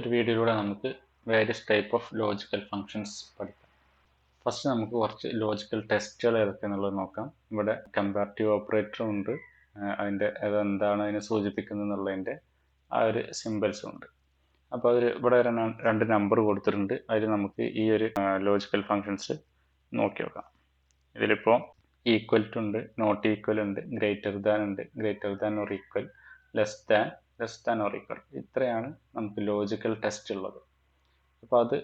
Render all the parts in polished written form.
ഒരു വീഡിയോയിലൂടെ നമുക്ക് various type of logical functions പഠിക്കാം. ഫസ്റ്റ് നമുക്ക് കുറച്ച് ലോജിക്കൽ ടെസ്റ്റുകൾ ഏതൊക്കെയാണെന്നുള്ളത് നോക്കാം. ഇവിടെ കമ്പാരിറ്റീവ് ഓപ്പറേറ്ററും ഉണ്ട്, അതിൻ്റെ അതെന്താണ് അതിനെ സൂചിപ്പിക്കുന്നത് എന്നുള്ളതിൻ്റെ ആ ഒരു സിമ്പിൾസും ഉണ്ട്. അപ്പോൾ അതിൽ ഇവിടെ രണ്ട് നമ്പർ കൊടുത്തിട്ടുണ്ട്. അതിൽ നമുക്ക് ഈ ഒരു ലോജിക്കൽ ഫങ്ഷൻസ് നോക്കി നോക്കാം. ഇതിലിപ്പോൾ ഈക്വൽ ടു ഉണ്ട്, നോട്ട് ഈക്വൽ ഉണ്ട്, ഗ്രേറ്റർ ദാൻ ഉണ്ട്, greater than or equal, less than or equal. ഇത്രയാണ് നമുക്ക് ലോജിക്കൽ ടെസ്റ്റ് ഉള്ളത്. അപ്പോൾ അത്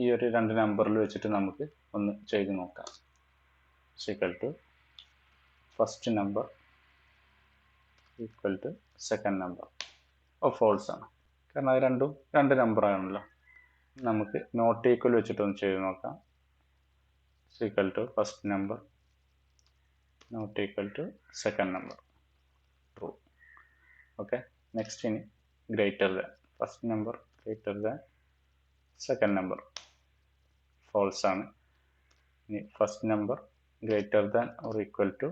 ഈ ഒരു രണ്ട് നമ്പറിൽ വെച്ചിട്ട് നമുക്ക് ഒന്ന് ചെയ്ത് നോക്കാം. Equal to first number equal to second number. False ആണ്, കാരണം അത് രണ്ടും രണ്ട് നമ്പറാണല്ലോ. നമുക്ക് നോട്ട് ഈക്വൽ വെച്ചിട്ടൊന്ന് ചെയ്ത് നോക്കാം. Equal to first number not equal to second number, true. Okay, next ഇനി greater than first number greater than second number, false ആണ്. ഇനി first number greater than or equal to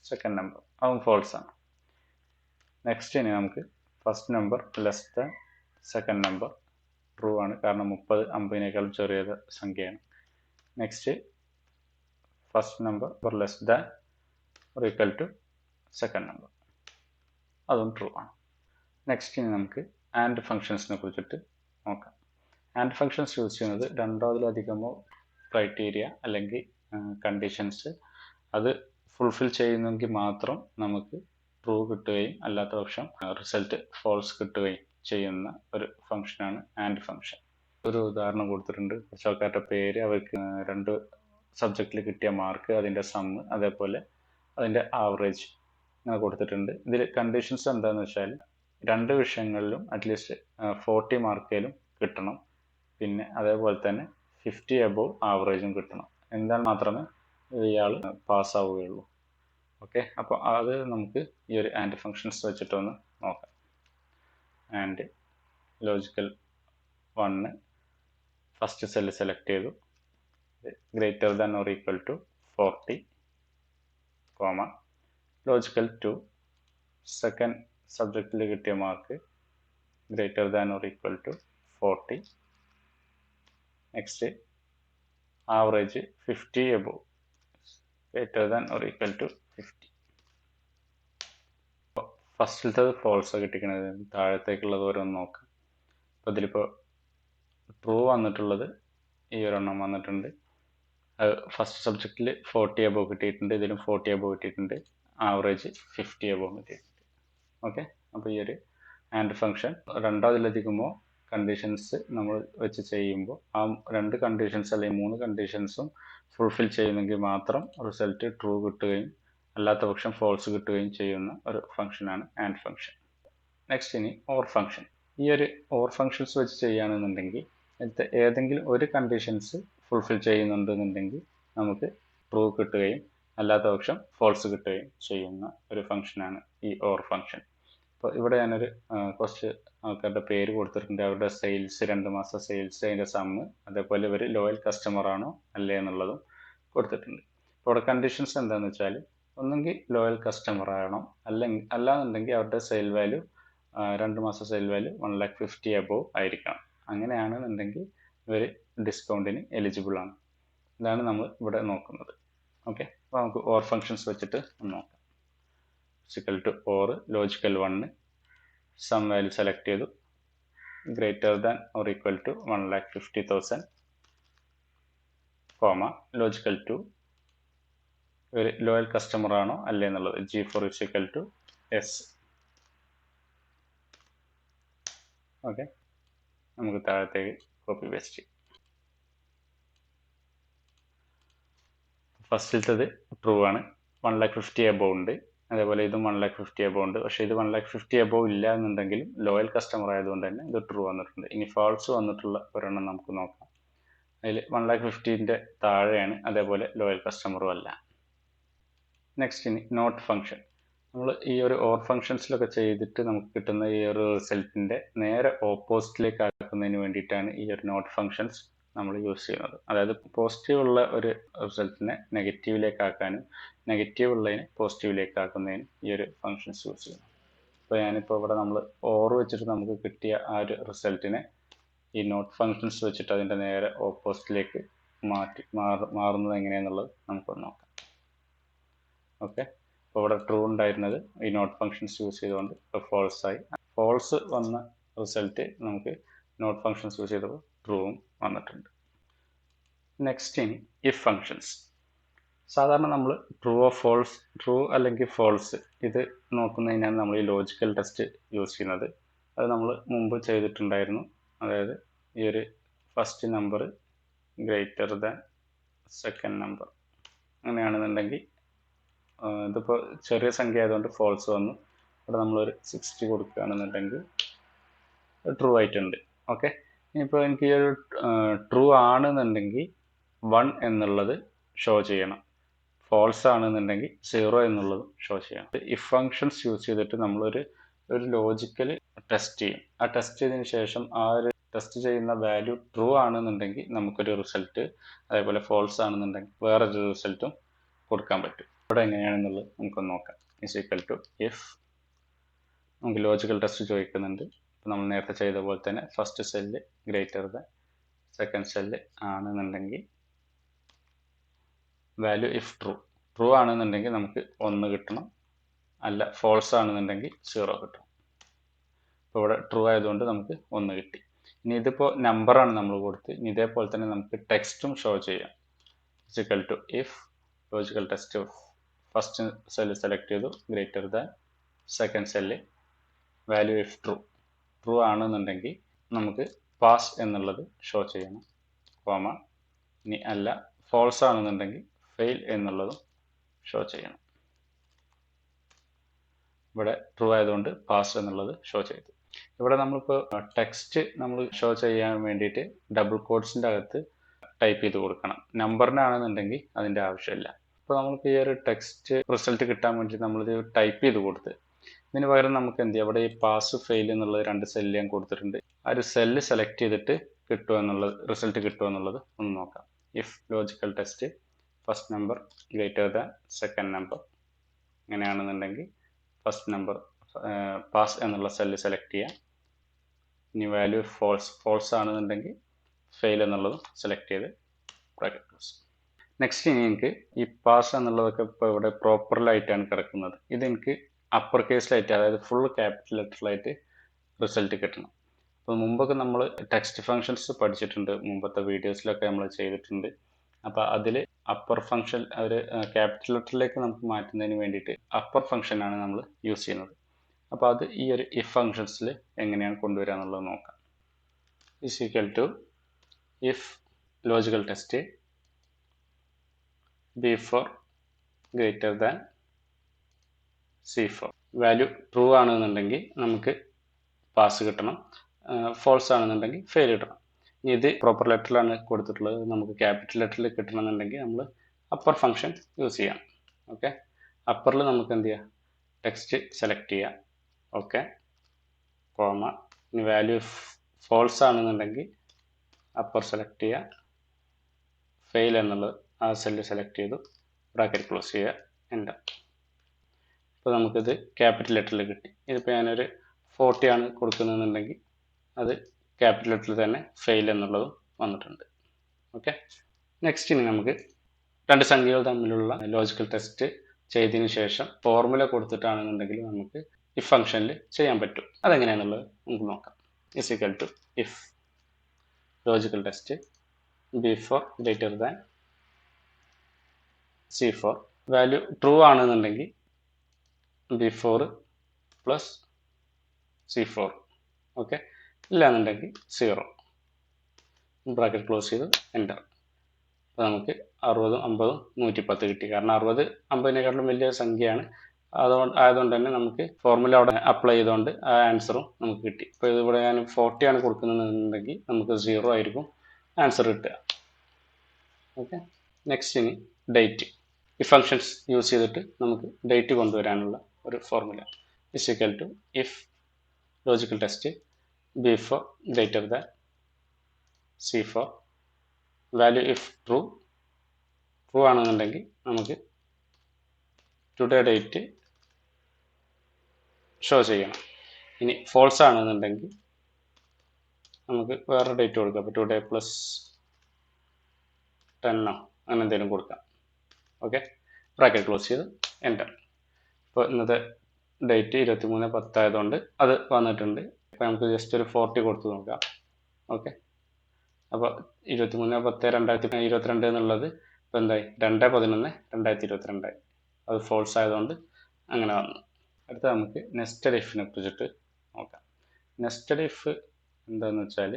second number, അതും false ആണ്. Next ഇനി നമുക്ക് first number less than second number, true ആണ്, കാരണം 30 50-നേക്കാളും ചെറിയ സംഖ്യയാണ്. Next first number less than or equal to second number, അതും ട്രൂ ആണ്. നെക്സ്റ്റ് ഇനി നമുക്ക് ആൻഡ് ഫങ്ഷൻസിനെ കുറിച്ചിട്ട് നോക്കാം. ആൻഡ് ഫങ്ഷൻസ് യൂസ് ചെയ്യുന്നത് രണ്ടോതിലധികമോ ക്രൈറ്റീരിയ അല്ലെങ്കിൽ കണ്ടീഷൻസ് അത് ഫുൾഫിൽ ചെയ്യുന്നെങ്കിൽ മാത്രം നമുക്ക് ട്രൂ കിട്ടുകയും അല്ലാത്ത പക്ഷം റിസൾട്ട് ഫോൾസ് കിട്ടുകയും ചെയ്യുന്ന ഒരു ഫംഗ്ഷനാണ് ആൻഡ് ഫംഗ്ഷൻ. ഒരു ഉദാഹരണം കൊടുത്തിട്ടുണ്ട്. കുറച്ച് ആൾക്കാരുടെ പേര്, അവർക്ക് രണ്ട് സബ്ജക്റ്റിൽ കിട്ടിയ മാർക്ക്, അതിൻ്റെ സമ്മ്, അതേപോലെ അതിൻ്റെ ആവറേജ് അങ്ങനെ കൊടുത്തിട്ടുണ്ട്. ഇതിൽ കണ്ടീഷൻസ് എന്താണെന്ന് വെച്ചാൽ രണ്ട് വിഷയങ്ങളിലും അറ്റ്ലീസ്റ്റ് 40 മാർക്കേലും കിട്ടണം, പിന്നെ അതേപോലെ തന്നെ 50 എബോവ് ആവറേജും കിട്ടണം. എന്നാൽ മാത്രമേ ഇയാൾ പാസ്സാവുകയുള്ളൂ. ഓക്കെ, അപ്പോൾ അത് നമുക്ക് ഈ ഒരു ആൻഡ് ഫങ്ഷൻസ് വെച്ചിട്ടൊന്ന് നോക്കാം. And logical 1 first cell select ചെയ്തു, greater than or equal to 40, comma. Logical 2 second സബ്ജക്റ്റിൽ കിട്ടിയ mark greater than or equal to 40. Next average 50 above greater than or equal to 50. ഫസ്റ്റിലത്തത് ഫോൾസ് കിട്ടിക്കുന്നത്, താഴത്തേക്കുള്ളത് ഓരോന്ന് നോക്കാം. അപ്പോൾ ഇതിലിപ്പോൾ ട്രൂ വന്നിട്ടുള്ളത് ഈ ഒരെണ്ണം വന്നിട്ടുണ്ട്. ഫസ്റ്റ് സബ്ജക്റ്റിൽ 40 എബോവ് കിട്ടിയിട്ടുണ്ട്, ഇതിലും 40 എബോവ് കിട്ടിയിട്ടുണ്ട്, ആവറേജ് 50 എബോവ് കിട്ടിയിട്ടുണ്ട്. ഓക്കെ, അപ്പോൾ ഈ ഒരു ആൻഡ് ഫംഗ്ഷൻ രണ്ടതിലധികമോ കണ്ടീഷൻസ് നമ്മൾ വെച്ച് ചെയ്യുമ്പോൾ ആ രണ്ട് കണ്ടീഷൻസ് അല്ലെങ്കിൽ 3 കണ്ടീഷൻസും ഫുൾഫിൽ ചെയ്യുന്നെങ്കിൽ മാത്രം റിസൾട്ട് ട്രൂ കിട്ടുകയും അല്ലാത്ത പക്ഷം ഫോൾസ് കിട്ടുകയും ചെയ്യുന്ന ഒരു ഫംഗ്ഷനാണ് ആൻഡ് ഫംഗ്ഷൻ. നെക്സ്റ്റ് ഇനി ഓർ ഫംഗ്ഷൻ. ഈ ഒരു ഓർ ഫംഗ്ഷൻസ് വെച്ച് ചെയ്യുകയാണെന്നുണ്ടെങ്കിൽ ഏതെങ്കിലും ഒരു കണ്ടീഷൻസ് ഫുൾഫിൽ ചെയ്യുന്നുണ്ടെന്നുണ്ടെങ്കിൽ നമുക്ക് ട്രൂ കിട്ടുകയും അല്ലാത്ത പക്ഷം ഫോൾസ് കിട്ടുകയും ചെയ്യുന്ന ഒരു ഫംഗ്ഷനാണ് ഈ ഓർ ഫംഗ്ഷൻ. അപ്പോൾ ഇവിടെ ഞാനൊരു കുറച്ച് ആൾക്കാരുടെ പേര് കൊടുത്തിട്ടുണ്ട്. അവരുടെ സെയിൽസ്, 2 മാസം സെയിൽസ്, അതിൻ്റെ സമ്മ്, അതേപോലെ ഇവർ ലോയൽ കസ്റ്റമർ ആണോ അല്ലേ എന്നുള്ളതും കൊടുത്തിട്ടുണ്ട്. അപ്പോൾ ഇവിടെ കണ്ടീഷൻസ് എന്താണെന്ന് വെച്ചാൽ ഒന്നെങ്കിൽ ലോയൽ കസ്റ്റമർ ആണോ, അല്ലാന്നുണ്ടെങ്കിൽ അവരുടെ സെയിൽ വാല്യൂ 2 മാസം സെയിൽ വാല്യൂ 1,50,000 എബോവ് ആയിരിക്കണം. അങ്ങനെയാണെന്നുണ്ടെങ്കിൽ ഇവർ ഡിസ്കൗണ്ടിന് എലിജിബിൾ ആണ്. ഇതാണ് നമ്മൾ ഇവിടെ നോക്കുന്നത്. ഓക്കെ, അപ്പോൾ നമുക്ക് ഓർ ഫങ്ഷൻസ് വെച്ചിട്ട് നോക്കാം. Equal to or logical 1 sum value select ചെയ്തു, greater than or equal to 1,50,000, comma. Logical 2 ഒരു ലോയൽ കസ്റ്റമർ ആണോ അല്ലേ എന്നുള്ളത്, G4 equal to S. Okay, നമുക്ക് താഴത്തേക്ക് കോപ്പി പേസ്റ്റ് ചെയ്യാം. ഫസ്റ്റിലത്തത് ട്രൂ ആണ്, 1,50,000 എബോവ് ഉണ്ട്, അതേപോലെ ഇതും 1,50,000 എബോവ് ഉണ്ട്. പക്ഷേ ഇത് 1,50,000 എബോവ് ഇല്ല എന്നുണ്ടെങ്കിലും ലോയൽ കസ്റ്റമർ ആയതുകൊണ്ട് തന്നെ ഇത് ട്രൂ വന്നിട്ടുണ്ട്. ഇനി ഫാൾസ് വന്നിട്ടുള്ള ഒരെണ്ണം നമുക്ക് നോക്കാം. അതിൽ 1,50,000 താഴെയാണ്, അതേപോലെ ലോയൽ കസ്റ്റമറും അല്ല. നെക്സ്റ്റ് ഇനി നോട്ട് ഫംഗ്ഷൻ. നമ്മൾ ഈ ഒരു ഓർ ഫംഗ്ഷൻസിലൊക്കെ ചെയ്തിട്ട് നമുക്ക് കിട്ടുന്ന ഈ ഒരു റിസൾട്ടിൻ്റെ നേരെ ഓപ്പോസിറ്റിലേക്ക് ആക്കുന്നതിന് വേണ്ടിയിട്ടാണ് ഈ ഒരു നോട്ട് ഫംഗ്ഷൻസ് നമ്മൾ യൂസ് ചെയ്യുന്നത്. അതായത് പോസിറ്റീവ് ഉള്ള ഒരു റിസൾട്ടിനെ നെഗറ്റീവിലേക്ക് ആക്കാനും നെഗറ്റീവ് ഉള്ളതിനെ പോസിറ്റീവിലേക്ക് ആക്കുന്നതിന് ഈ ഒരു ഫംഗ്ഷൻസ് യൂസ് ചെയ്യുന്നു. ഇപ്പോൾ ഞാനിപ്പോൾ ഇവിടെ നമ്മൾ ഓർ വെച്ചിട്ട് നമുക്ക് കിട്ടിയ ആ ഒരു റിസൾട്ടിനെ ഈ നോട്ട് ഫങ്ഷൻസ് വെച്ചിട്ട് അതിൻ്റെ നേരെ ഓപ്പോസിറ്റിലേക്ക് മാറുന്നത് എങ്ങനെയാണെന്നുള്ളത് നമുക്കൊന്ന് നോക്കാം. ഓക്കെ, അപ്പോൾ ഇവിടെ ട്രൂ ഉണ്ടായിരുന്നത് ഈ നോട്ട് ഫങ്ഷൻസ് യൂസ് ചെയ്തുകൊണ്ട് ഇപ്പോൾ ഫോൾസ് ആയി. ഫോൾസ് വന്ന റിസൾട്ട് നമുക്ക് നോട്ട് ഫങ്ഷൻസ് യൂസ് ചെയ്തപ്പോൾ ട്രൂവും വന്നിട്ടുണ്ട്. നെക്സ്റ്റ് ഇനി ഇഫ് ഫങ്ഷൻസ്. സാധാരണ നമ്മൾ ട്രൂ അല്ലെങ്കിൽ ഫോൾസ് ഇത് നോക്കുന്നതിനാണ് നമ്മൾ ഈ ലോജിക്കൽ ടെസ്റ്റ് യൂസ് ചെയ്യുന്നത്. അത് നമ്മൾ മുമ്പ് ചെയ്തിട്ടുണ്ടായിരുന്നു. അതായത് ഈ ഒരു first number greater than second number അങ്ങനെയാണെന്നുണ്ടെങ്കിൽ ഇതിപ്പോൾ ചെറിയ സംഖ്യ ആയതുകൊണ്ട് ഫോൾസ് വന്നു. ഇവിടെ നമ്മളൊരു 60 കൊടുക്കുകയാണെന്നുണ്ടെങ്കിൽ ട്രൂ ആയിട്ടുണ്ട്. ഓക്കെ, ഇനിയിപ്പോൾ എനിക്ക് ഈ ഒരു ട്രൂ ആണെന്നുണ്ടെങ്കിൽ 1 എന്നുള്ളത് ഷോ ചെയ്യണം. ഫോൾസ് ആണെന്നുണ്ടെങ്കിൽ 0 എന്നുള്ളതും ഷോ ചെയ്യണം. ഇഫ് ഫങ്ഷൻസ് യൂസ് ചെയ്തിട്ട് നമ്മളൊരു ലോജിക്കൽ ടെസ്റ്റ് ചെയ്യും. ആ ടെസ്റ്റ് ചെയ്തതിന് ശേഷം ആ ഒരു ടെസ്റ്റ് ചെയ്യുന്ന വാല്യൂ ട്രൂ ആണെന്നുണ്ടെങ്കിൽ നമുക്കൊരു റിസൾട്ട്, അതേപോലെ ഫോൾസ് ആണെന്നുണ്ടെങ്കിൽ വേറൊരു റിസൾട്ടും കൊടുക്കാൻ പറ്റും. ഇവിടെ എങ്ങനെയാണെന്നുള്ളത് നമുക്കൊന്ന് നോക്കാം. ഇസ് ഈക്വൽ ടു ഇഫ് നമുക്ക് ലോജിക്കൽ ടെസ്റ്റ് ചോദിക്കുന്നുണ്ട്. നമ്മൾ നേരത്തെ ചെയ്ത പോലെ തന്നെ first cell greater than second cell ആണെന്നുണ്ടെങ്കിൽ വാല്യൂ ഇഫ് ട്രൂ ആണെന്നുണ്ടെങ്കിൽ നമുക്ക് 1 കിട്ടണം, അല്ല ഫോൾസ് ആണെന്നുണ്ടെങ്കിൽ 0 കിട്ടണം. ഇപ്പോൾ ഇവിടെ ട്രൂ ആയതുകൊണ്ട് നമുക്ക് 1 കിട്ടി. ഇനി ഇതിപ്പോൾ നമ്പറാണ് നമ്മൾ കൊടുത്ത്, ഇനി ഇതേപോലെ തന്നെ നമുക്ക് ടെക്സ്റ്റും ഷോ ചെയ്യാം. Equal to if logical test first cell select ചെയ്തു greater than second cell value if true ആണെന്നുണ്ടെങ്കിൽ നമുക്ക് പാസ് എന്നുള്ളത് ഷോ ചെയ്യണം, കോമ. ഇനി അല്ല ഫോൾസ് ആണെന്നുണ്ടെങ്കിൽ ഫെയിൽ എന്നുള്ളതും ഷോ ചെയ്യണം. ഇവിടെ ട്രൂ ആയതുകൊണ്ട് പാസ് എന്നുള്ളത് ഷോ ചെയ്തു. ഇവിടെ നമ്മളിപ്പോൾ ടെക്സ്റ്റ് നമ്മൾ ഷോ ചെയ്യാൻ വേണ്ടിയിട്ട് ഡബിൾ കോട്ട്സിൻ്റെ അകത്ത് ടൈപ്പ് ചെയ്ത് കൊടുക്കണം. നമ്പറിനാണെന്നുണ്ടെങ്കിൽ അതിൻ്റെ ആവശ്യമില്ല. അപ്പോൾ നമ്മൾക്ക് ഈ ഒരു ടെക്സ്റ്റ് റിസൾട്ട് കിട്ടാൻ വേണ്ടി നമ്മളിത് ടൈപ്പ് ചെയ്ത് കൊടുത്ത് ഇതിന് പകരം നമുക്ക് എന്ത് ചെയ്യാം, ഇവിടെ ഈ പാസ് ഫെയിൽ എന്നുള്ളത് 2 സെല്ല് ഞാൻ കൊടുത്തിട്ടുണ്ട്. ആ ഒരു സെല്ല് സെലക്ട് ചെയ്തിട്ട് റിസൾട്ട് കിട്ടുമോ എന്നുള്ളത് ഒന്ന് നോക്കാം. If logical test first number greater than second number അങ്ങനെയാണെന്നുണ്ടെങ്കിൽ ഫസ്റ്റ് നമ്പർ പാസ് എന്നുള്ള സെല്ല് സെലക്ട് ചെയ്യാം. ഇനി വാല്യൂ ഫോൾസ് ആണെന്നുണ്ടെങ്കിൽ ഫെയിൽ എന്നുള്ളതും സെലക്ട് ചെയ്ത് ബ്രാക്കറ്റ് ക്ലോസ്. നെക്സ്റ്റ് ഇനി എനിക്ക് ഈ പാസ് എന്നുള്ളതൊക്കെ ഇപ്പോൾ ഇവിടെ പ്രോപ്പറിലായിട്ടാണ് കിടക്കുന്നത്. ഇതെനിക്ക് അപ്പർ കേസിലായിട്ട്, അതായത് ഫുൾ ക്യാപിറ്റൽ ലെറ്ററിലായിട്ട് റിസൾട്ട് കിട്ടണം. അപ്പോൾ മുമ്പൊക്കെ നമ്മൾ ടെക്സ്റ്റ് ഫങ്ഷൻസ് പഠിച്ചിട്ടുണ്ട്, മുമ്പത്തെ വീഡിയോസിലൊക്കെ നമ്മൾ ചെയ്തിട്ടുണ്ട്. അപ്പോൾ അതിൽ അപ്പർ ഫങ്ഷൻ ഒരു ക്യാപിറ്റൽ ലെറ്ററിലേക്ക് നമുക്ക് മാറ്റുന്നതിന് വേണ്ടിയിട്ട് അപ്പർ ഫങ്ഷനാണ് നമ്മൾ യൂസ് ചെയ്യുന്നത്. അപ്പോൾ അത് ഈ ഒരു ഇഫ് ഫങ്ഷൻസിൽ എങ്ങനെയാണ് കൊണ്ടുവരിക എന്നുള്ളത് നോക്കാം. Is equal to if logical test B4 greater than C4 value true ആണെന്നുണ്ടെങ്കിൽ നമുക്ക് പാസ് കിട്ടണം, ഫോൾസ് ആണെന്നുണ്ടെങ്കിൽ ഫെയിൽ കിട്ടണം. ഇനി ഇത് പ്രോപ്പർ ലെറ്ററിലാണ് കൊടുത്തിട്ടുള്ളത്, നമുക്ക് ക്യാപിറ്റൽ ലെറ്ററിൽ കിട്ടണമെന്നുണ്ടെങ്കിൽ നമ്മൾ അപ്പർ ഫങ്ഷൻ യൂസ് ചെയ്യാം. ഓക്കെ, അപ്പറിൽ നമുക്ക് എന്ത് ചെയ്യാം, ടെക്സ്റ്റ് സെലക്ട് ചെയ്യാം. Okay, comma. ഇനി വാല്യൂ ഫോൾസ് ആണെന്നുണ്ടെങ്കിൽ അപ്പർ സെലക്ട് ചെയ്യുക, ഫെയിൽ എന്നുള്ളത് ആ സെല്ല് സെലക്ട് ചെയ്തു, ബ്രാക്കറ്റ് ക്ലോസ് ചെയ്യുക, എൻ്റർ. ഇപ്പോൾ നമുക്കിത് ക്യാപിറ്റൽ ലെറ്ററിൽ കിട്ടി. ഇതിപ്പോൾ ഞാനൊരു 40 ആണ് കൊടുക്കുന്നതെന്നുണ്ടെങ്കിൽ അത് ക്യാപിറ്റൽ ലെറ്ററിൽ തന്നെ ഫെയിൽ എന്നുള്ളതും വന്നിട്ടുണ്ട്. ഓക്കെ, നെക്സ്റ്റ് ഇനി നമുക്ക് 2 സംഖ്യകൾ തമ്മിലുള്ള ലോജിക്കൽ ടെസ്റ്റ് ചെയ്തതിന് ശേഷം ഫോർമുല കൊടുത്തിട്ടാണെന്നുണ്ടെങ്കിൽ നമുക്ക് ഇഫ് ഫംഗ്ഷനിൽ ചെയ്യാൻ പറ്റും. അതെങ്ങനെയാണെന്നുള്ളത് നമുക്ക് നോക്കാം. Is equal to if logical test B4 greater than C4 value true ആണെന്നുണ്ടെങ്കിൽ B4 പ്ലസ് C4. ഓക്കെ, ഇല്ലാന്നുണ്ടെങ്കിൽ 0, ബ്രാക്കറ്റ് ക്ലോസ് ചെയ്ത് എൻ്റർ. അപ്പോൾ നമുക്ക് 60, 50, 110 കിട്ടി. കാരണം 60 50നേക്കാളും വലിയ സംഖ്യയാണ്. ആയതുകൊണ്ട് തന്നെ നമുക്ക് ഫോർമുല അവിടെ അപ്ലൈ ചെയ്തുകൊണ്ട് ആ ആൻസറും നമുക്ക് കിട്ടി. ഇപ്പോൾ ഇതിവിടെ ഞാൻ 40 ആണ് കൊടുക്കുന്നതെന്നുണ്ടെങ്കിൽ നമുക്ക് 0 ആയിരിക്കും ആൻസർ കിട്ടുക. ഓക്കെ, നെക്സ്റ്റ് ഇനി ഡേറ്റ്. ഈ ഫങ്ഷൻസ് യൂസ് ചെയ്തിട്ട് നമുക്ക് ഡേറ്റ് കൊണ്ടുവരാനുള്ള ഒരു formula. Is equal to if logical test B4 greater than C4 value if true ആണെന്നുണ്ടെങ്കിൽ നമുക്ക് ടുഡേ ഡേറ്റ് ഷോ ചെയ്യണം. ഇനി ഫോൾസ് ആണെന്നുണ്ടെങ്കിൽ നമുക്ക് വേറെ ഡേറ്റ് കൊടുക്കാം. അപ്പോൾ ടുഡേ പ്ലസ് 10 അങ്ങനെ എന്തെങ്കിലും കൊടുക്കാം. ഓക്കെ, ബ്രാക്കറ്റ് ക്ലോസ് ചെയ്ത് എൻ്റർ. ഇപ്പോൾ ഇന്നത്തെ ഡേറ്റ് 23/10 ആയതുകൊണ്ട് അത് വന്നിട്ടുണ്ട്. ഇപ്പോൾ നമുക്ക് ജസ്റ്റ് ഒരു 40 കൊടുത്ത് നോക്കാം. ഓക്കെ, അപ്പോൾ 23/10/2022 എന്നുള്ളത് ഇപ്പോൾ എന്തായി 2/11/2022 ആയി. അത് ഫോൾസ് ആയതുകൊണ്ട് അങ്ങനെ വന്നു. അടുത്ത നമുക്ക് നെസ്റ്റഡ് ഇഫിനെ കുറിച്ചിട്ട് നോക്കാം. നെസ്റ്റഡ് ഇഫ് എന്താണെന്ന് വെച്ചാൽ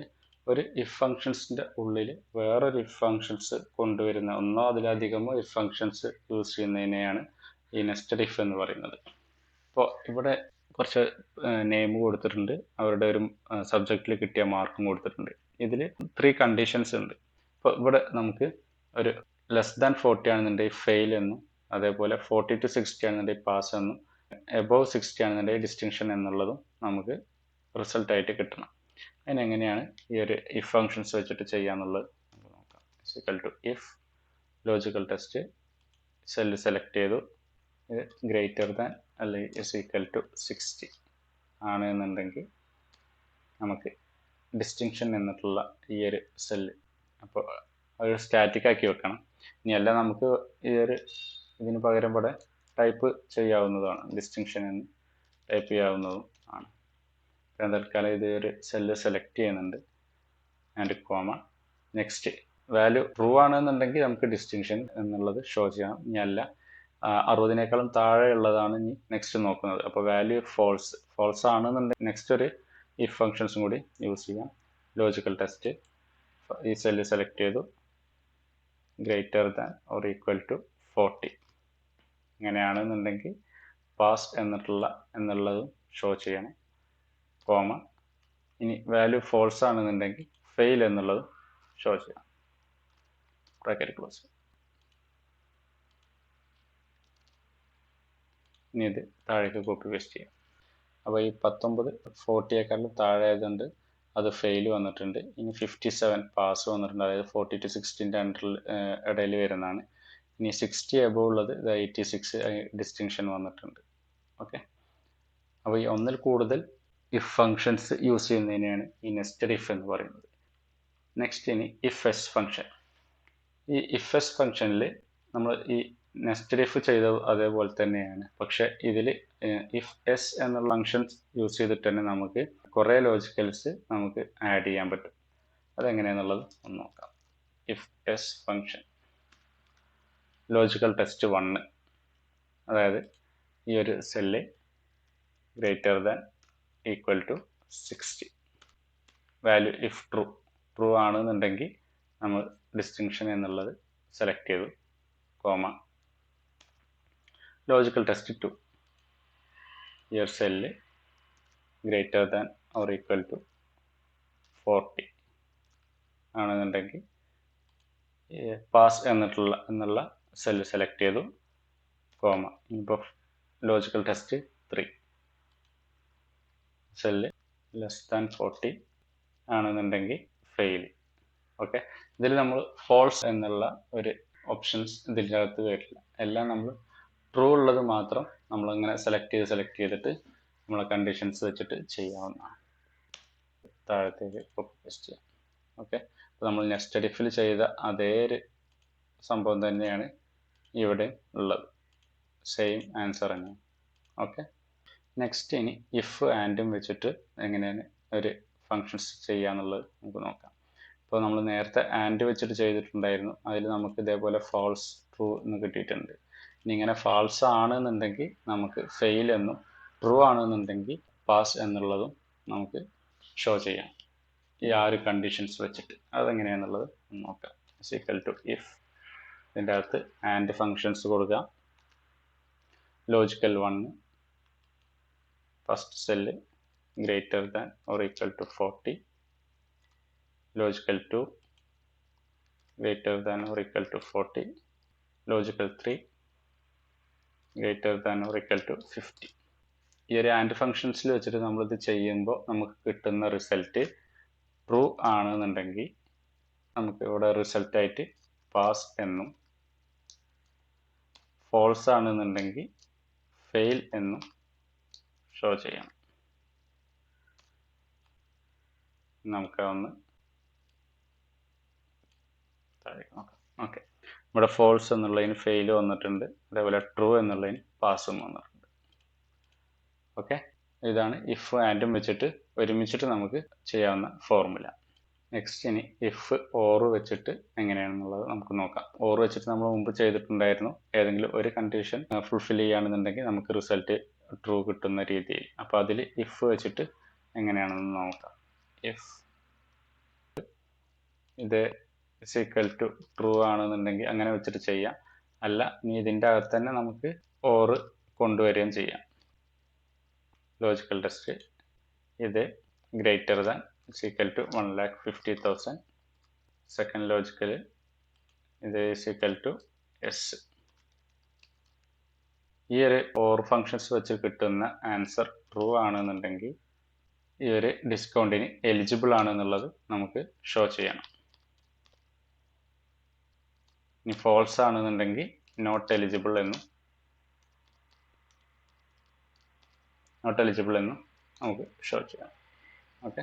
ഒരു ഇഫ് ഫങ്ഷൻസിൻ്റെ ഉള്ളിൽ വേറൊരു ഇഫ് ഫങ്ഷൻസ് കൊണ്ടുവരുന്ന ഒന്നോ അതിലധികമോ ഇഫ് ഫങ്ഷൻസ് യൂസ് ചെയ്യുന്നതിനെയാണ് ഈ നെസ്റ്റഡ് ഇഫ് എന്ന് പറയുന്നത്. അപ്പോൾ ഇവിടെ കുറച്ച് നെയിം കൊടുത്തിട്ടുണ്ട്, അവരുടെ ഒരു സബ്ജക്റ്റിൽ കിട്ടിയ മാർക്കും കൊടുത്തിട്ടുണ്ട്. ഇതിൽ 3 കണ്ടീഷൻസ് ഉണ്ട്. അപ്പോൾ ഇവിടെ നമുക്ക് ഒരു ലെസ് ദാൻ 40 ആണെന്നുണ്ടെങ്കിൽ ഫെയിൽ എന്നും, അതേപോലെ 40 to 60 ആണെന്നുണ്ടെങ്കിൽ പാസ് എന്നും, എബവ് 60 ആണെന്നുണ്ടെങ്കിൽ ഡിസ്റ്റിങ്ഷൻ എന്നുള്ളതും നമുക്ക് റിസൾട്ട് ആയിട്ട് കിട്ടണം. അതിനെങ്ങനെയാണ് ഈ ഒരു ഇഫ് ഫങ്ഷൻസ് വെച്ചിട്ട് ചെയ്യാന്നുള്ളത് നമുക്ക് നോക്കാം. Equal to if logical test cell select ചെയ്തു, ഇത് ഗ്രേറ്റർ ദാൻ അല്ലെങ്കിൽ ഇസ് ഈക്വൽ ടു 60 ആണ് എന്നുണ്ടെങ്കിൽ നമുക്ക് ഡിസ്റ്റിങ്ഷൻ എന്നിട്ടുള്ള ഈ ഒരു സെല്ല് അപ്പോൾ ഒരു സ്റ്റാറ്റിക് ആക്കി വെക്കണം. ഇനി അല്ല നമുക്ക് ഈ ഒരു ഇതിന് പകരം ഇവിടെ ടൈപ്പ് ചെയ്യാവുന്നതാണ്, ഡിസ്റ്റിങ്ഷൻ എന്ന് ടൈപ്പ് ചെയ്യാവുന്നതും ആണ്. തൽക്കാലം ഇത് ഒരു സെല്ല് സെലക്ട് ചെയ്യുന്നുണ്ട് and comma. Next value true ആണെന്നുണ്ടെങ്കിൽ നമുക്ക് ഡിസ്റ്റിങ്ഷൻ എന്നുള്ളത് ഷോ ചെയ്യണം. ഇനി അല്ല 60നേക്കാളും താഴെ ഉള്ളതാണ് ഇനി നെക്സ്റ്റ് നോക്കുന്നത്. അപ്പോൾ വാല്യൂ ഫോൾസ് ആണെന്നുണ്ടെങ്കിൽ നെക്സ്റ്റ് ഒരു ഇഫ് ഫങ്ഷൻസും കൂടി യൂസ് ചെയ്യാം. ലോജിക്കൽ ടെസ്റ്റ് ഈ സെല്ല് സെലക്ട് ചെയ്തു, greater than or equal to 40 ഇങ്ങനെയാണെന്നുണ്ടെങ്കിൽ പാസ് എന്നുള്ളതും ഷോ ചെയ്യണം, കോമ. ഇനി വാല്യൂ ഫോൾസ് ആണെന്നുണ്ടെങ്കിൽ ഫെയിൽ എന്നുള്ളത് ഷോ ചെയ്യണം, ബ്രാക്കറ്റ് ക്ലോസ്. ഇനി ഇത് താഴേക്ക് കോപ്പി പേസ്റ്റ് ചെയ്യാം. അപ്പോൾ ഈ 19 40യേക്കാളും താഴെ ആയതുകൊണ്ട് അത് ഫെയിൽ വന്നിട്ടുണ്ട്. ഇനി 57 പാസ് വന്നിട്ടുണ്ട്, അതായത് 40 to 60ൻ്റെ ഇടയിൽ വരുന്നതാണ്. ഇനി 60 എബോവ് ഉള്ളത് 86 ഡിസ്റ്റിങ്ഷൻ വന്നിട്ടുണ്ട്. ഓക്കെ, അപ്പോൾ ഈ ഒന്നിൽ കൂടുതൽ ഇഫ് ഫങ്ഷൻസ് യൂസ് ചെയ്യുന്നതിനെയാണ് ഈ നെസ്റ്റഡ് ഇഫ് എന്ന് പറയുന്നത്. നെക്സ്റ്റ് ഇനി ഇഫ് എസ് ഫങ്ഷൻ. ഈ ഇഫ് എസ് ഫങ്ഷനിൽ നമ്മൾ ഈ നെസ്റ്റഡ് ഇഫ് ചെയ്തത് അതേപോലെ തന്നെയാണ്, പക്ഷെ ഇതിൽ ഇഫ് എസ് എന്നുള്ള ഫങ്ഷൻസ് യൂസ് ചെയ്തിട്ട് തന്നെ നമുക്ക് കുറേ ലോജിക്കൽസ് നമുക്ക് ആഡ് ചെയ്യാൻ പറ്റും. അതെങ്ങനെയാണെന്നുള്ളത് ഒന്ന് നോക്കാം. If S function logical test 1, അതായത് ഈ ഒരു cell greater than equal to 60, value if true ആണെന്നുണ്ടെങ്കിൽ നമ്മൾ ഡിസ്റ്റിങ്ഷൻ എന്നുള്ളത് സെലക്ട് ചെയ്തു, കോമ. ലോജിക്കൽ ടെസ്റ്റ് 2, ഈ ഒരു cell greater than or equal to 40 ആണെന്നുണ്ടെങ്കിൽ പാസ് എന്നുള്ള സെല്ല് സെലക്ട് ചെയ്തു, കോമ. ഇപ്പോൾ logical test 3, cell less than 40 ആണെന്നുണ്ടെങ്കിൽ ഫെയിൽ. ഓക്കെ, ഇതിൽ നമ്മൾ ഫോൾസ് എന്നുള്ള ഒരു ഓപ്ഷൻസ് ഇതിൻ്റെ അകത്ത് വരില്ല. എല്ലാം നമ്മൾ ട്രൂ ഉള്ളത് മാത്രം നമ്മളിങ്ങനെ സെലക്ട് ചെയ്തിട്ട് നമ്മളെ കണ്ടീഷൻസ് വെച്ചിട്ട് ചെയ്യാവുന്നതാണ്. താഴത്തേക്ക് കോപ്പി പേസ്റ്റ് ചെയ്യാം. ഓക്കെ, അപ്പോൾ നമ്മൾ നെസ്റ്റഡ് ഇഫിൽ ചെയ്ത അതേ ഒരു സംഭവം തന്നെയാണ് ഇവിടെ ഉള്ളത്, സെയിം ആൻസർ തന്നെയാണ്. ഓക്കെ, നെക്സ്റ്റ് ഇനി ഇഫ് ആൻഡും വെച്ചിട്ട് എങ്ങനെയാണ് ഒരു ഫങ്ഷൻസ് ചെയ്യാന്നുള്ളത് നമുക്ക് നോക്കാം. ഇപ്പോൾ നമ്മൾ നേരത്തെ ആൻഡ് വെച്ചിട്ട് ചെയ്തിട്ടുണ്ടായിരുന്നു, അതിൽ നമുക്ക് ഇതേപോലെ ഫോൾസ് ട്രൂ എന്ന് കിട്ടിയിട്ടുണ്ട്. ഇനി ഇങ്ങനെ ഫാൾസ് ആണെന്നുണ്ടെങ്കിൽ നമുക്ക് ഫെയിൽ എന്നും, ട്രൂ ആണെന്നുണ്ടെങ്കിൽ പാസ് എന്നുള്ളതും നമുക്ക് ഷോ ചെയ്യാം ഈ 6 കണ്ടീഷൻസ് വെച്ചിട്ട്. അതെങ്ങനെയാണെന്നുള്ളത് നോക്കാം. ഈക്വൽ ടു ഇഫ്, ഇതിൻ്റെ അകത്ത് ആൻഡ് ഫങ്ഷൻസ് കൊടുക്കാം. Logical 1, first cell greater than or equal to 40, logical 2 greater than or equal to 40, logical 3 greater than or equal to 50. ഈ ഒരു ആൻഡ് ഫങ്ഷൻസിൽ വെച്ചിട്ട് നമ്മളിത് ചെയ്യുമ്പോൾ നമുക്ക് കിട്ടുന്ന റിസൾട്ട് ട്രൂ ആണെന്നുണ്ടെങ്കിൽ നമുക്ക് ഇവിടെ റിസൾട്ടായിട്ട് പാസ് എന്നും, ഫോൾസ് ആണെന്നുണ്ടെങ്കിൽ ഫെയിൽ എന്നും ഷോ ചെയ്യണം. നമുക്ക് ഒന്ന് താഴേക്ക് നോക്കാം. ഓക്കെ, ഇവിടെ ഫോൾസ് എന്നുള്ളതിന് ഫെയിൽ വന്നിട്ടുണ്ട്, അതേപോലെ ട്രൂ എന്നുള്ളതിന് പാസും വന്നിട്ടുണ്ട്. ഓക്കെ, ഇതാണ് ഇഫ് ആൻഡും വെച്ചിട്ട് ഒരുമിച്ചിട്ട് നമുക്ക് ചെയ്യാവുന്ന ഫോർമുല. നെക്സ്റ്റ് ഇനി ഇഫ് ഓർ വെച്ചിട്ട് എങ്ങനെയാണെന്നുള്ളത് നമുക്ക് നോക്കാം. ഓർ വെച്ചിട്ട് നമ്മൾ മുമ്പ് ചെയ്തിട്ടുണ്ടായിരുന്നു. ഏതെങ്കിലും ഒരു കണ്ടീഷൻ ഫുൾഫിൽ ചെയ്യുകയാണെന്നുണ്ടെങ്കിൽ നമുക്ക് റിസൾട്ട് ട്രൂ കിട്ടുന്ന രീതിയിൽ. അപ്പോൾ അതിൽ ഇഫ് വെച്ചിട്ട് എങ്ങനെയാണെന്ന് നോക്കാം. ഇഫ് ഇത് ഇസ് ഈക്വൽ ടു ട്രൂ ആണെന്നുണ്ടെങ്കിൽ അങ്ങനെ വെച്ചിട്ട് ചെയ്യാം. അല്ല, ഇനി ഇതിൻ്റെ അകത്ത് തന്നെ നമുക്ക് ഓർ കൊണ്ടുവരികയും ചെയ്യാം. ലോജിക്കൽ ടെസ്റ്റ് ഇത് greater than is equal to 1,50,000. Second logical ഇത് is equal to yes. ഈ ഒരു ഓർ ഫങ്ഷൻസ് വെച്ച് കിട്ടുന്ന ആൻസർ ട്രൂ ആണെന്നുണ്ടെങ്കിൽ ഈ ഒരു ഡിസ്കൗണ്ടിന് എലിജിബിൾ ആണെന്നുള്ളത് നമുക്ക് ഷോ ചെയ്യണം. ഇനി ഫോൾസ് ആണെന്നുണ്ടെങ്കിൽ നോട്ട് എലിജിബിൾ എന്നും നമുക്ക് ഷോ ചെയ്യാം. ഓക്കെ,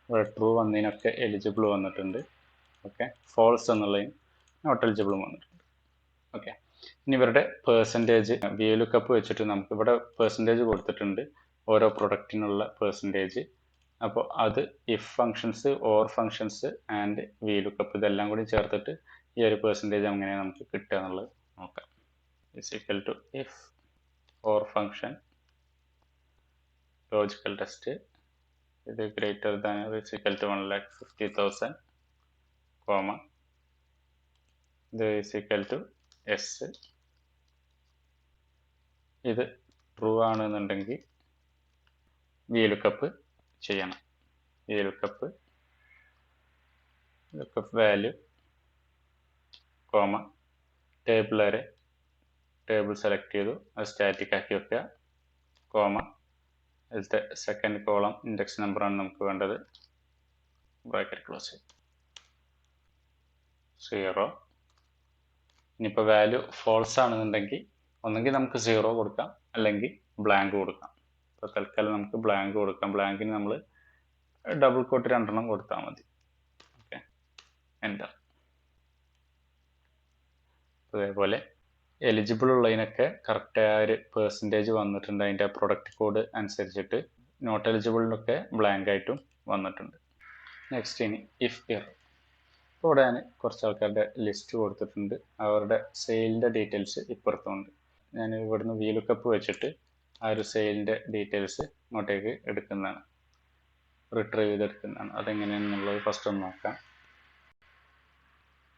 ഇവിടെ ട്രൂ വന്നതിനൊക്കെ എലിജിബിൾ വന്നിട്ടുണ്ട്. ഓക്കെ, ഫോൾസ് എന്നുള്ളതിന് നോട്ട് എലിജിബിളും വന്നിട്ടുണ്ട്. ഓക്കെ, ഇനി ഇവരുടെ പെർസെൻറ്റേജ് വി ലുക്കപ്പ് വെച്ചിട്ട് നമുക്ക് ഇവിടെ പെർസെൻറ്റേജ് കൊടുത്തിട്ടുണ്ട്, ഓരോ പ്രൊഡക്റ്റിനുള്ള പെർസെൻറ്റേജ്. അപ്പോൾ അത് if functions, or functions and we lookup ഇതെല്ലാം കൂടി ചേർത്തിട്ട് ഈ ഒരു പെർസെൻറ്റേജ് എങ്ങനെയാണ് നമുക്ക് കിട്ടുക എന്നുള്ളത് നോക്കാം. Is equal to if or function logical test ഇത് greater than is equal to 1,50,000 comma ഇത് ഇസ് ഈക്വൽ ടു എസ്. ഇത് ട്രൂ ആണെന്നുണ്ടെങ്കിൽ വി ലുക്കപ്പ് ചെയ്യണം. V lookup value comma table വരെ ടേബിൾ സെലക്ട് ചെയ്തു, അത് സ്റ്റാറ്റിക് ആക്കി വെക്കുക, കോമ ഇതിലത്തെ സെക്കൻഡ് കോളം ഇൻഡെക്സ് നമ്പറാണ് നമുക്ക് വേണ്ടത്, ബ്രാക്കറ്റ് ക്ലോസ് ചെയ്യും, 0. ഇനിയിപ്പോൾ വാല്യൂ ഫോൾസ് ആണെന്നുണ്ടെങ്കിൽ ഒന്നെങ്കിൽ നമുക്ക് 0 കൊടുക്കാം, അല്ലെങ്കിൽ ബ്ലാങ്ക് കൊടുക്കാം. ഇപ്പോൾ തൽക്കാലം നമുക്ക് ബ്ലാങ്ക് കൊടുക്കാം. ബ്ലാങ്കിന് നമ്മൾ ഡബിൾ കോട്ട് 2 കൊടുത്താൽ മതി. Okay, enter. അതേപോലെ എലിജിബിൾ ഉള്ളതിനൊക്കെ കറക്റ്റായ ഒരു പെർസെൻറ്റേജ് വന്നിട്ടുണ്ട് അതിൻ്റെ പ്രൊഡക്റ്റ് കോഡ് അനുസരിച്ചിട്ട്. നോട്ട് എലിജിബിളിനൊക്കെ ബ്ലാങ്ക് ആയിട്ടും വന്നിട്ടുണ്ട്. നെക്സ്റ്റ് ഇനി ഇഫ് എറർ. ഇപ്പോൾ ഇവിടെ ഞാൻ കുറച്ച് ആൾക്കാരുടെ ലിസ്റ്റ് കൊടുത്തിട്ടുണ്ട്, അവരുടെ സെയിലിൻ്റെ ഡീറ്റെയിൽസ് ഇപ്പുറത്തുണ്ട്. ഞാൻ ഇവിടുന്ന് വി ലുക്കപ്പ് വെച്ചിട്ട് ആ ഒരു സെയിലിൻ്റെ ഡീറ്റെയിൽസ് ഇങ്ങോട്ടേക്ക് എടുക്കുന്നതാണ്, റിട്രീവ് ചെയ്തെടുക്കുന്നതാണ്. അതെങ്ങനെയാണെന്നുള്ളത് ഫസ്റ്റ് ഒന്ന് നോക്കാം.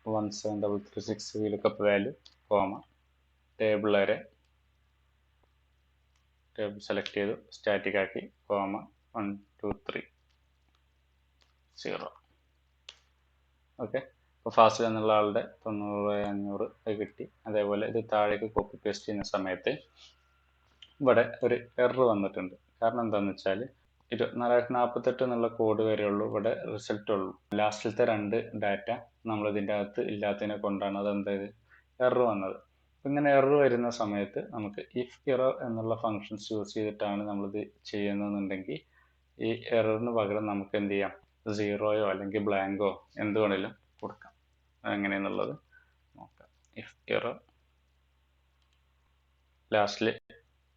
17336 V lookup value comma table വരെ ടേബിൾ സെലക്ട് ചെയ്തു, സ്റ്റാറ്റിക് ആക്കി, കോമ 1 2 3 0. ഓക്കെ, ഇപ്പോൾ ഫാസ്റ്റ് എന്നുള്ള ആളുടെ 900 500 കിട്ടി. അതേപോലെ ഇത് താഴേക്ക് കോപ്പി പേസ്റ്റ് ചെയ്യുന്ന സമയത്ത് ഇവിടെ ഒരു എറർ വന്നിട്ടുണ്ട്. കാരണം എന്താണെന്ന് വെച്ചാൽ 2448 എന്നുള്ള കോഡ് വരെയുള്ളൂ ഇവിടെ റിസൾട്ട് ഉള്ളൂ. ലാസ്റ്റിലത്തെ 2 ഡാറ്റ നമ്മളിതിൻ്റെ അകത്ത് ഇല്ലാത്തതിനെ കൊണ്ടാണ് അതെന്തായത് എറർ വന്നത്. ഇങ്ങനെ എറർ വരുന്ന സമയത്ത് നമുക്ക് ഇഫ് എറർ എന്നുള്ള ഫങ്ഷൻസ് യൂസ് ചെയ്തിട്ടാണ് നമ്മളിത് ചെയ്യുന്നതെന്നുണ്ടെങ്കിൽ ഈ എററിന് പകരം നമുക്ക് എന്ത് ചെയ്യാം, 0യോ അല്ലെങ്കിൽ ബ്ലാങ്കോ എന്ത് വേണേലും കൊടുക്കാം. എങ്ങനെയെന്നുള്ളത് നോക്കാം. ഇഫ് എറർ ലാസ്റ്റിൽ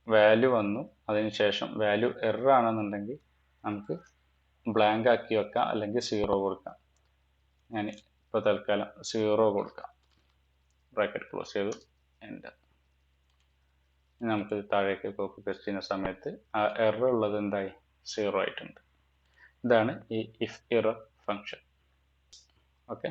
വാല്യൂ വന്നു, അതിനുശേഷം വാല്യൂ എറർ ആണെന്നുണ്ടെങ്കിൽ നമുക്ക് ബ്ലാങ്ക് ആക്കി വെക്കാം, അല്ലെങ്കിൽ 0 കൊടുക്കാം. ഞാൻ ഇപ്പോൾ തൽക്കാലം 0 കൊടുക്കാം, ബ്രാക്കറ്റ് ക്ലോസ് ചെയ്തു, എൻ്റർ. നമുക്ക് താഴേക്ക് കോപ്പി പേസ്റ്റ് ചെയ്യുന്ന സമയത്ത് ആ എറർ ഉള്ളത് എന്തായി 0 ആയിട്ടുണ്ട്. ഇതാണ് ഈ ഇഫ് എറർ ഫങ്ഷൻ. ഓക്കെ.